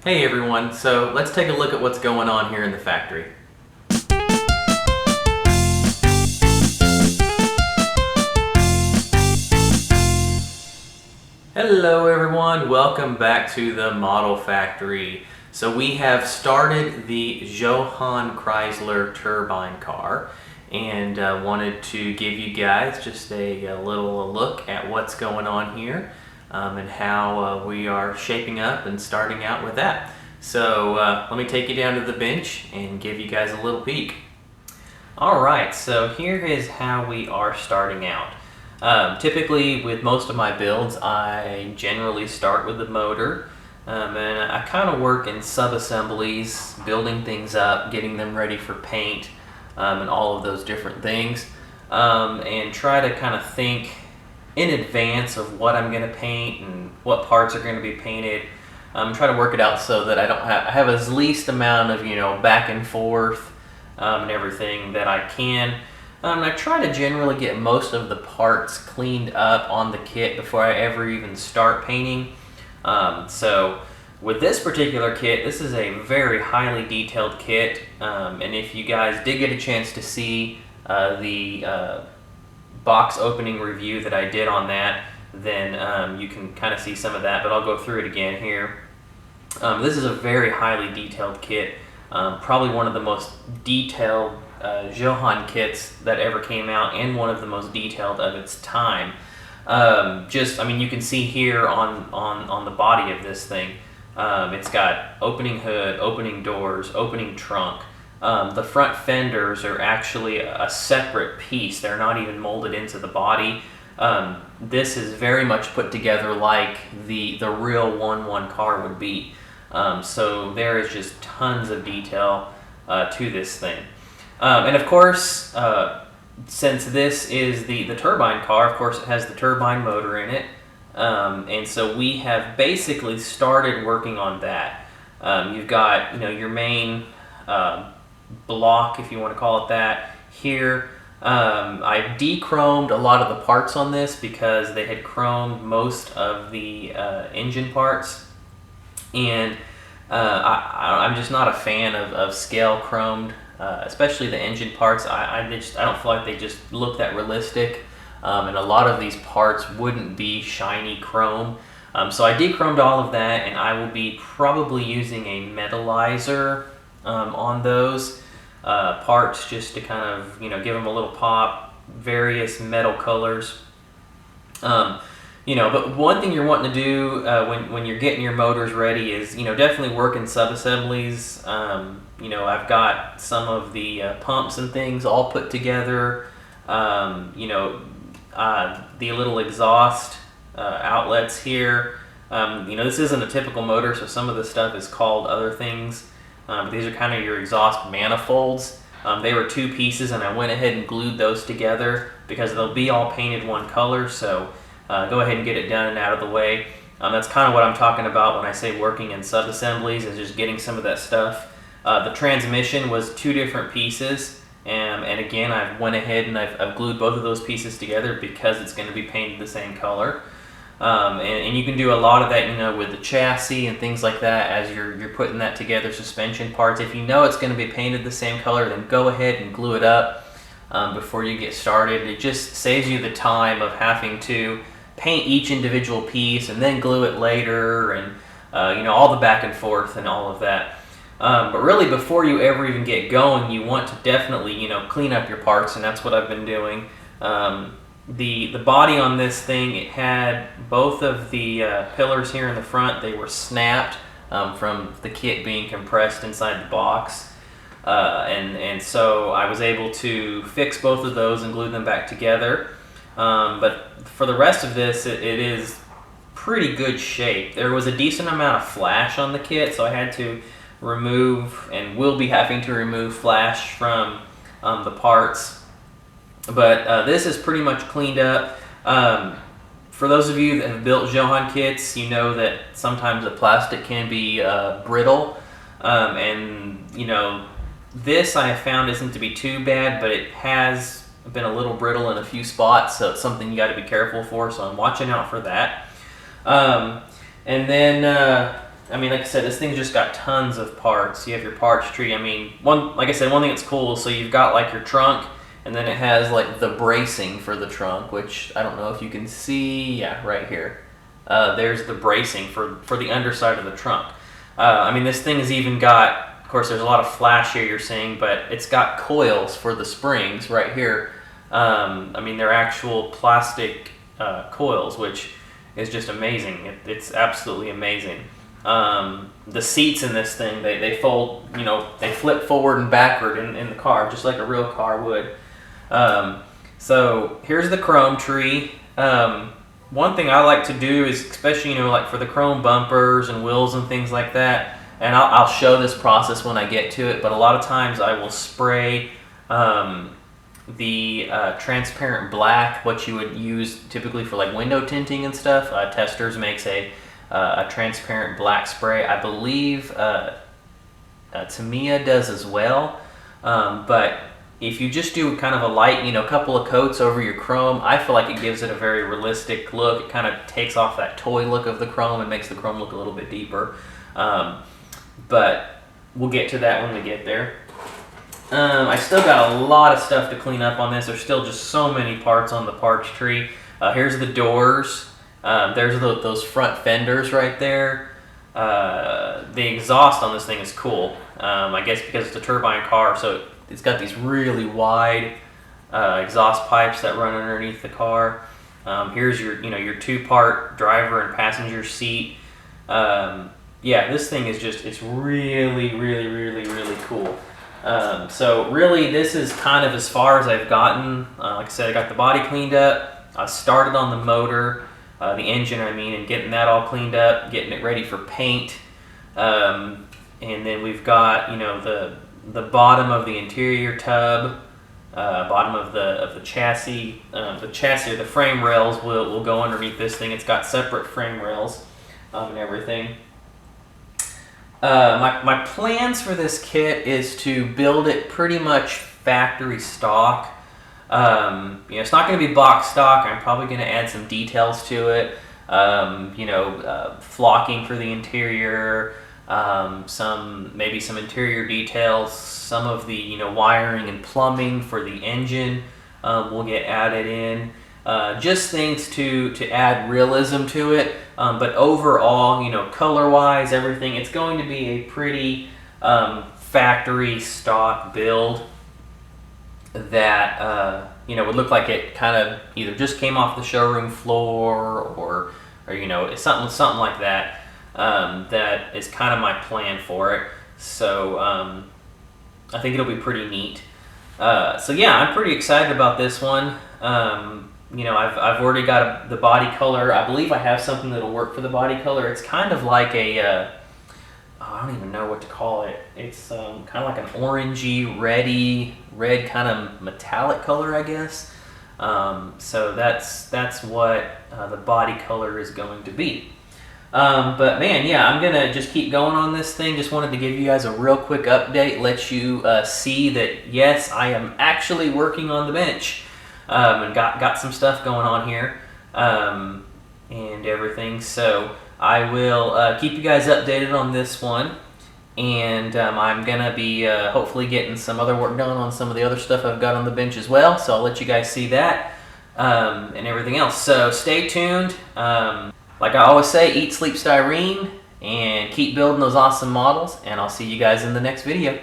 Hey everyone, so let's take a look at what's going on here in the factory. Hello everyone, welcome back to the model factory. So we have started the Johann Chrysler Turbine car and wanted to give you guys just a little look at what's going on here and how we are shaping up and starting out with that. So let me take you down to the bench and give you guys a little peek. Alright, so here is how we are starting out. Typically with most of my builds I generally start with the motor and I kind of work in sub-assemblies, building things up, getting them ready for paint and all of those different things, and try to kind of think in advance of what I'm going to paint and what parts are going to be painted. Try to work it out so that I have as least amount of back and forth and everything that I can. I try to generally get most of the parts cleaned up on the kit before I ever even start painting. So with this particular kit, this is a very highly detailed kit, and if you guys did get a chance to see the box opening review that I did on that, then you can kind of see some of that, but I'll go through it again here. This is a very highly detailed kit, probably one of the most detailed Johann kits that ever came out, and one of the most detailed of its time. I mean, you can see here on the body of this thing, it's got opening hood, opening doors, opening trunk. The front fenders are actually a separate piece. They're not even molded into the body. This is very much put together like the real 1/1 car would be. So there is just tons of detail to this thing. And of course, since this is the turbine car, of course it has the turbine motor in it. And so we have basically started working on that. You've got your main block, if you want to call it that, here. I've de-chromed a lot of the parts on this because they had chromed most of the engine parts, and I'm just not a fan of scale chromed, especially the engine parts. I don't feel like they just look that realistic, and a lot of these parts wouldn't be shiny chrome. So I de-chromed all of that, and I will be probably using a metallizer on those parts just to kind of give them a little pop, various metal colors. But one thing you're wanting to do when you're getting your motors ready is definitely work in sub-assemblies. I've got some of the pumps and things all put together. The little exhaust outlets here. This isn't a typical motor, so some of this stuff is called other things. These are kind of your exhaust manifolds. They were two pieces, and I went ahead and glued those together because they'll be all painted one color, so go ahead and get it done and out of the way. That's kind of what I'm talking about when I say working in sub-assemblies, is just getting some of that stuff. The transmission was two different pieces, and again, I went ahead and I've glued both of those pieces together because it's going to be painted the same color. And you can do a lot of that, with the chassis and things like that as you're putting that together, suspension parts. If you know it's going to be painted the same color, then go ahead and glue it up before you get started. It just saves you the time of having to paint each individual piece and then glue it later, and all the back and forth and all of that. But really, before you ever even get going, you want to definitely clean up your parts, and that's what I've been doing. The body on this thing, it had both of the pillars here in the front. They were snapped from the kit being compressed inside the box, and so I was able to fix both of those and glue them back together. But for the rest of this, it is pretty good shape. There was a decent amount of flash on the kit, so I had to remove, and will be having to remove, flash from the parts. But this is pretty much cleaned up. For those of you that have built Johann kits, you know that sometimes the plastic can be brittle, and this I have found isn't to be too bad, but it has been a little brittle in a few spots, so it's something you got to be careful for, so I'm watching out for that. And then I mean, like I said, this thing's just got tons of parts. You have your parts tree. I mean, like I said, one thing that's cool, so you've got like your trunk, and then it has like the bracing for the trunk, which I don't know if you can see. Yeah, right here. There's the bracing for the underside of the trunk. I mean, this thing has even got, of course, there's a lot of flash here you're seeing, but it's got coils for the springs right here. I mean, they're actual plastic coils, which is just amazing. It's absolutely amazing. The seats in this thing, they fold, you know, they flip forward and backward in the car, just like a real car would. So here's the chrome tree. One thing I like to do is, especially, you know, like for the chrome bumpers and wheels and things like that, and I'll show this process when I get to it, but a lot of times I will spray the transparent black, what you would use typically for like window tinting and stuff. Testers makes a transparent black spray. I believe Tamiya does as well, but if you just do kind of a light, you know, couple of coats over your chrome, I feel like it gives it a very realistic look. It kind of takes off that toy look of the chrome and makes the chrome look a little bit deeper. But we'll get to that when we get there. I still got a lot of stuff to clean up on this. There's still just so many parts on the parts tree. Here's the doors. There's those front fenders right there. The exhaust on this thing is cool. I guess because it's a turbine car, so it's got these really wide exhaust pipes that run underneath the car. Here's your, you know, your two-part driver and passenger seat. Yeah, this thing is just, it's really, really, really, really cool. So really, this is kind of as far as I've gotten. Like I said, I got the body cleaned up. I started on the motor, the engine, I mean, and getting that all cleaned up, getting it ready for paint. And then we've got, you know, the bottom of the interior tub, bottom of the chassis. The chassis, or the frame rails, will go underneath this thing. It's got separate frame rails and everything. My plans for this kit is to build it pretty much factory stock. You know, it's not going to be box stock. I'm probably going to add some details to it. You know, flocking for the interior, maybe some interior details, some of the, you know, wiring and plumbing for the engine will get added in. Just things to add realism to it, but overall, you know, color-wise, everything, it's going to be a pretty factory stock build that you know, would look like it kind of either just came off the showroom floor or you know, it's something like that. That is kind of my plan for it. So I think it'll be pretty neat. So yeah, I'm pretty excited about this one. You know, I've already got the body color. I believe I have something that'll work for the body color. It's kind of like a, I don't even know what to call it. It's kind of like an orangey, red kind of metallic color, I guess. So that's what the body color is going to be. But man, yeah, I'm gonna just keep going on this thing. Just wanted to give you guys a real quick update, let you see that yes, I am actually working on the bench, and got some stuff going on here, and everything. So I will keep you guys updated on this one, and I'm gonna be hopefully getting some other work done on some of the other stuff I've got on the bench as well. So I'll let you guys see that and everything else. So stay tuned. Like I always say, eat, sleep, styrene, and keep building those awesome models, and I'll see you guys in the next video.